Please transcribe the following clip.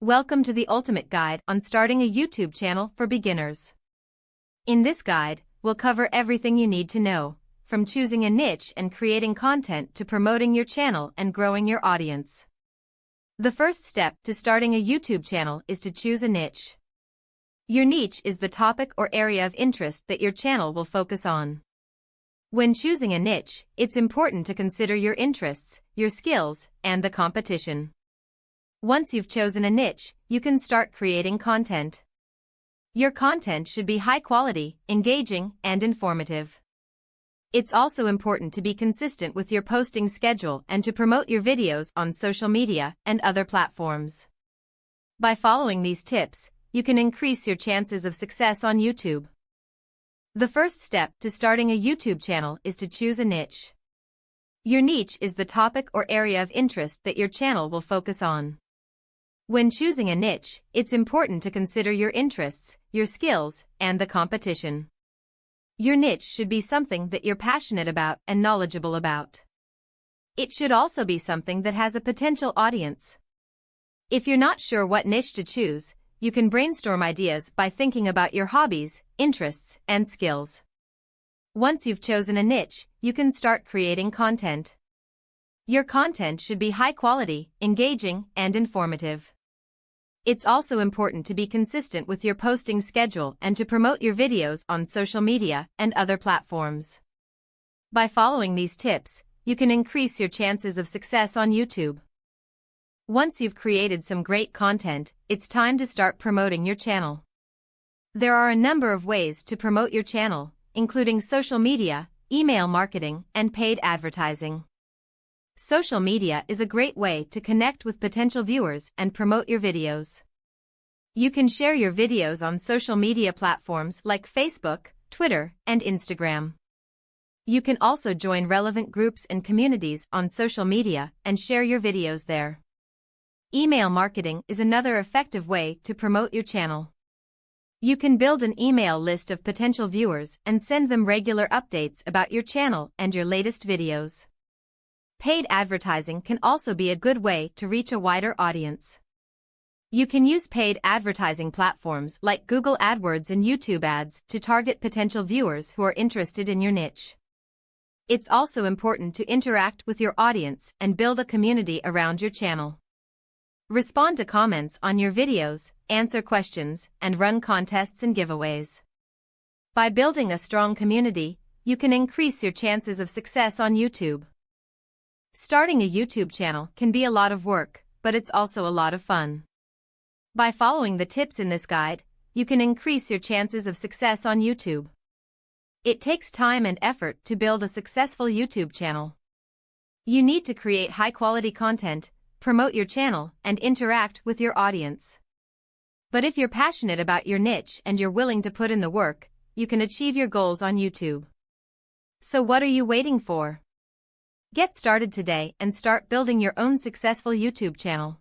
Welcome to the ultimate guide on starting a YouTube channel for beginners. In this guide, we'll cover everything you need to know, from choosing a niche and creating content to promoting your channel and growing your audience. The first step to starting a YouTube channel is to choose a niche. Your niche is the topic or area of interest that your channel will focus on. When choosing a niche, it's important to consider your interests, your skills, and the competition. Once you've chosen a niche, you can start creating content. Your content should be high quality, engaging, and informative. It's also important to be consistent with your posting schedule and to promote your videos on social media and other platforms. By following these tips, you can increase your chances of success on YouTube. The first step to starting a YouTube channel is to choose a niche. Your niche is the topic or area of interest that your channel will focus on. When choosing a niche, it's important to consider your interests, your skills, and the competition. Your niche should be something that you're passionate about and knowledgeable about. It should also be something that has a potential audience. If you're not sure what niche to choose, you can brainstorm ideas by thinking about your hobbies, interests, and skills. Once you've chosen a niche, you can start creating content. Your content should be high quality, engaging, and informative. It's also important to be consistent with your posting schedule and to promote your videos on social media and other platforms. By following these tips, you can increase your chances of success on YouTube. Once you've created some great content, it's time to start promoting your channel. There are a number of ways to promote your channel, including social media, email marketing, and paid advertising. Social media is a great way to connect with potential viewers and promote your videos. You can share your videos on social media platforms like Facebook, Twitter, and Instagram. You can also join relevant groups and communities on social media and share your videos there. Email marketing is another effective way to promote your channel. You can build an email list of potential viewers and send them regular updates about your channel and your latest videos. Paid advertising can also be a good way to reach a wider audience. You can use paid advertising platforms like Google AdWords and YouTube ads to target potential viewers who are interested in your niche. It's also important to interact with your audience and build a community around your channel. Respond to comments on your videos, answer questions, and run contests and giveaways. By building a strong community, you can increase your chances of success on YouTube. Starting a YouTube channel can be a lot of work, but it's also a lot of fun. By following the tips in this guide, you can increase your chances of success on YouTube. It takes time and effort to build a successful YouTube channel. You need to create high-quality content, promote your channel, and interact with your audience. But if you're passionate about your niche and you're willing to put in the work, you can achieve your goals on YouTube. So what are you waiting for? Get started today and start building your own successful YouTube channel.